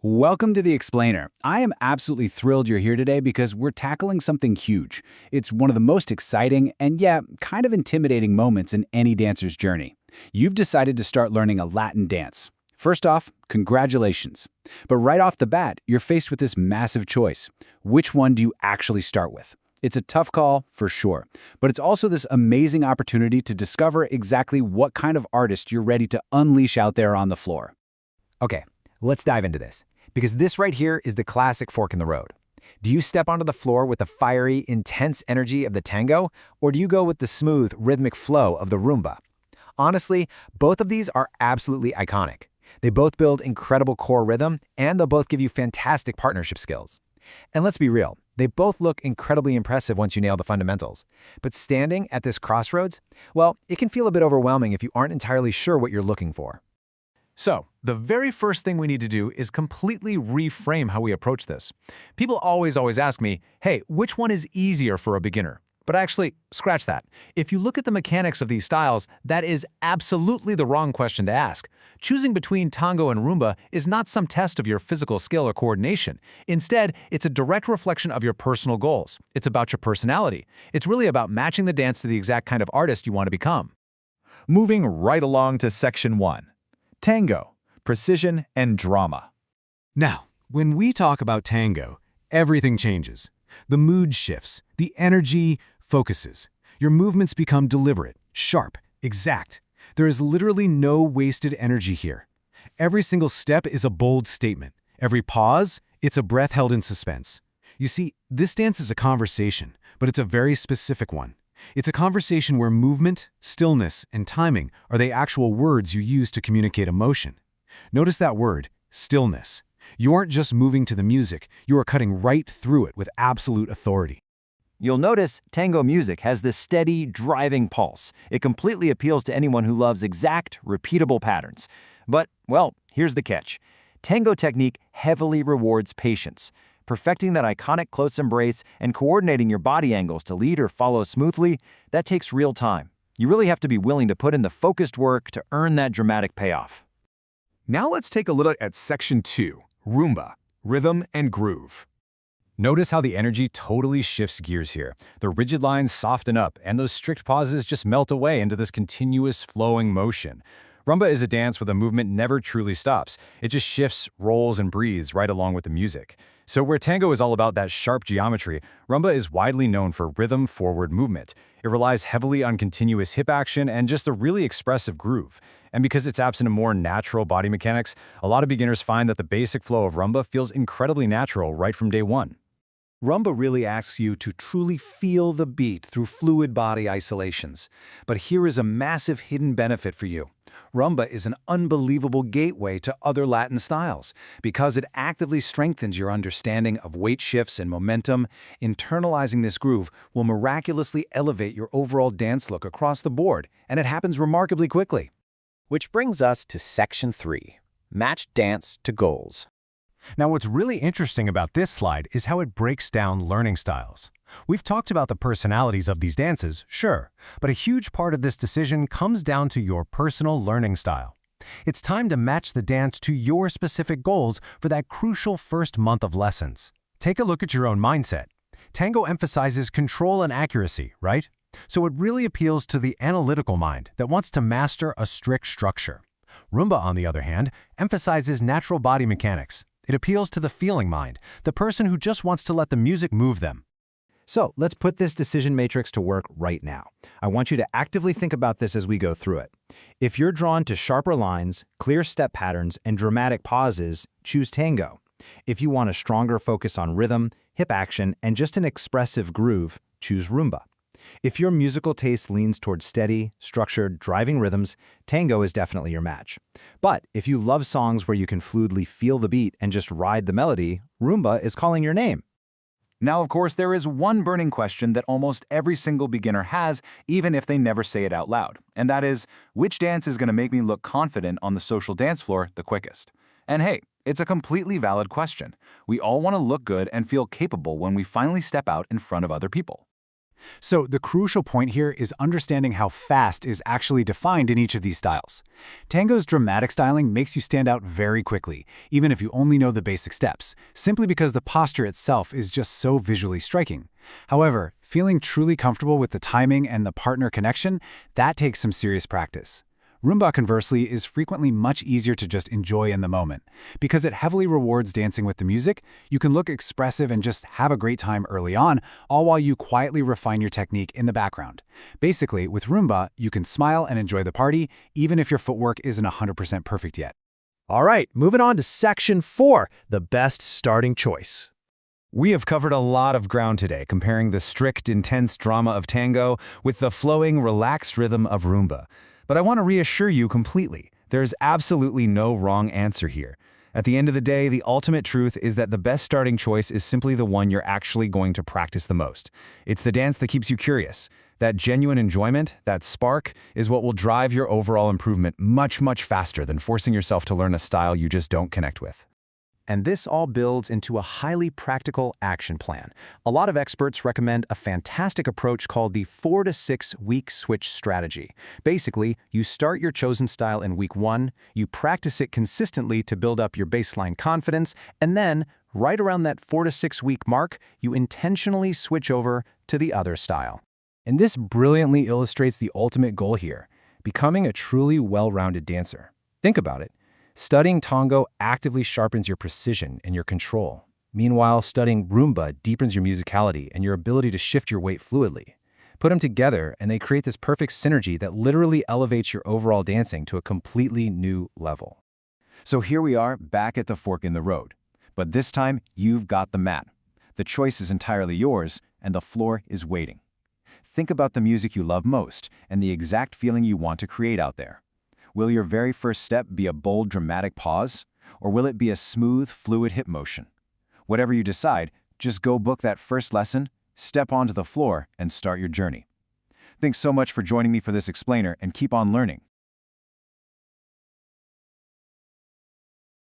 Welcome to The Explainer. I am absolutely thrilled you're here today because we're tackling something huge. It's one of the most exciting and, yeah, kind of intimidating moments in any dancer's journey. You've decided to start learning a Latin dance. First off, congratulations. But right off the bat, you're faced with this massive choice. Which one do you actually start with? It's a tough call, for sure, but it's also this amazing opportunity to discover exactly what kind of artist you're ready to unleash out there on the floor. Okay, let's dive into this, because this right here is the classic fork in the road. Do you step onto the floor with the fiery, intense energy of the tango, or do you go with the smooth, rhythmic flow of the rumba? Honestly, both of these are absolutely iconic. They both build incredible core rhythm, and they'll both give you fantastic partnership skills. And let's be real, they both look incredibly impressive once you nail the fundamentals. But standing at this crossroads, well, it can feel a bit overwhelming if you aren't entirely sure what you're looking for. So, the very first thing we need to do is completely reframe how we approach this. People always ask me, hey, which one is easier for a beginner? But actually, scratch that. If you look at the mechanics of these styles, that is absolutely the wrong question to ask. Choosing between tango and rumba is not some test of your physical skill or coordination. Instead, it's a direct reflection of your personal goals. It's about your personality. It's really about matching the dance to the exact kind of artist you want to become. Moving right along to Section 1. Tango, precision and drama. Now, when we talk about tango, everything changes. The mood shifts, the energy focuses. Your movements become deliberate, sharp, exact. There is literally no wasted energy here. Every single step is a bold statement. Every pause, it's a breath held in suspense. You see, this dance is a conversation, but it's a very specific one. It's a conversation where movement, stillness, and timing are the actual words you use to communicate emotion. Notice that word, stillness. You aren't just moving to the music, you are cutting right through it with absolute authority. You'll notice tango music has this steady, driving pulse. It completely appeals to anyone who loves exact, repeatable patterns. But, well, here's the catch. Tango technique heavily rewards patience. Perfecting that iconic close embrace and coordinating your body angles to lead or follow smoothly, that takes real time. You really have to be willing to put in the focused work to earn that dramatic payoff. Now let's take a look at Section 2, Rumba, Rhythm and Groove. Notice how the energy totally shifts gears here. The rigid lines soften up, and those strict pauses just melt away into this continuous flowing motion. Rumba is a dance where the movement never truly stops. It just shifts, rolls, and breathes right along with the music. So where tango is all about that sharp geometry, rumba is widely known for rhythm-forward movement. It relies heavily on continuous hip action and just a really expressive groove. And because it's absent of more natural body mechanics, a lot of beginners find that the basic flow of rumba feels incredibly natural right from day one. Rumba really asks you to truly feel the beat through fluid body isolations. But here is a massive hidden benefit for you. Rumba is an unbelievable gateway to other Latin styles because it actively strengthens your understanding of weight shifts and momentum. Internalizing this groove will miraculously elevate your overall dance look across the board, and it happens remarkably quickly. Which brings us to Section 3, Match Dance to Goals. Now, what's really interesting about this slide is how it breaks down learning styles. We've talked about the personalities of these dances, sure, but a huge part of this decision comes down to your personal learning style. It's time to match the dance to your specific goals for that crucial first month of lessons. Take a look at your own mindset. Tango emphasizes control and accuracy, right? So it really appeals to the analytical mind that wants to master a strict structure. Rumba, on the other hand, emphasizes natural body mechanics. It appeals to the feeling mind, the person who just wants to let the music move them. So let's put this decision matrix to work right now. I want you to actively think about this as we go through it. If you're drawn to sharper lines, clear step patterns, and dramatic pauses, choose tango. If you want a stronger focus on rhythm, hip action, and just an expressive groove, choose rumba. If your musical taste leans towards steady, structured, driving rhythms, tango is definitely your match. But if you love songs where you can fluidly feel the beat and just ride the melody, rumba is calling your name. Now, of course, there is one burning question that almost every single beginner has, even if they never say it out loud. And that is, which dance is going to make me look confident on the social dance floor the quickest? And hey, it's a completely valid question. We all want to look good and feel capable when we finally step out in front of other people. So the crucial point here is understanding how fast is actually defined in each of these styles. Tango's dramatic styling makes you stand out very quickly, even if you only know the basic steps, simply because the posture itself is just so visually striking. However, feeling truly comfortable with the timing and the partner connection, that takes some serious practice. Rumba, conversely, is frequently much easier to just enjoy in the moment. Because it heavily rewards dancing with the music, you can look expressive and just have a great time early on, all while you quietly refine your technique in the background. Basically, with Rumba, you can smile and enjoy the party, even if your footwork isn't 100% perfect yet. All right, moving on to Section 4, the best starting choice. We have covered a lot of ground today, comparing the strict, intense drama of tango with the flowing, relaxed rhythm of rumba. But I want to reassure you completely, there's absolutely no wrong answer here. At the end of the day, the ultimate truth is that the best starting choice is simply the one you're actually going to practice the most. It's the dance that keeps you curious. That genuine enjoyment, that spark, is what will drive your overall improvement much, much faster than forcing yourself to learn a style you just don't connect with. And this all builds into a highly practical action plan. A lot of experts recommend a fantastic approach called the 4 to 6 week switch strategy. Basically, you start your chosen style in week 1, you practice it consistently to build up your baseline confidence, and then, right around that 4 to 6 week mark, you intentionally switch over to the other style. And this brilliantly illustrates the ultimate goal here, becoming a truly well-rounded dancer. Think about it. Studying tango actively sharpens your precision and your control. Meanwhile, studying rumba deepens your musicality and your ability to shift your weight fluidly. Put them together, and they create this perfect synergy that literally elevates your overall dancing to a completely new level. So here we are, back at the fork in the road. But this time, you've got the mat. The choice is entirely yours, and the floor is waiting. Think about the music you love most and the exact feeling you want to create out there. Will your very first step be a bold, dramatic pause, or will it be a smooth, fluid hip motion? Whatever you decide, just go book that first lesson, step onto the floor, and start your journey. Thanks so much for joining me for this explainer, and keep on learning.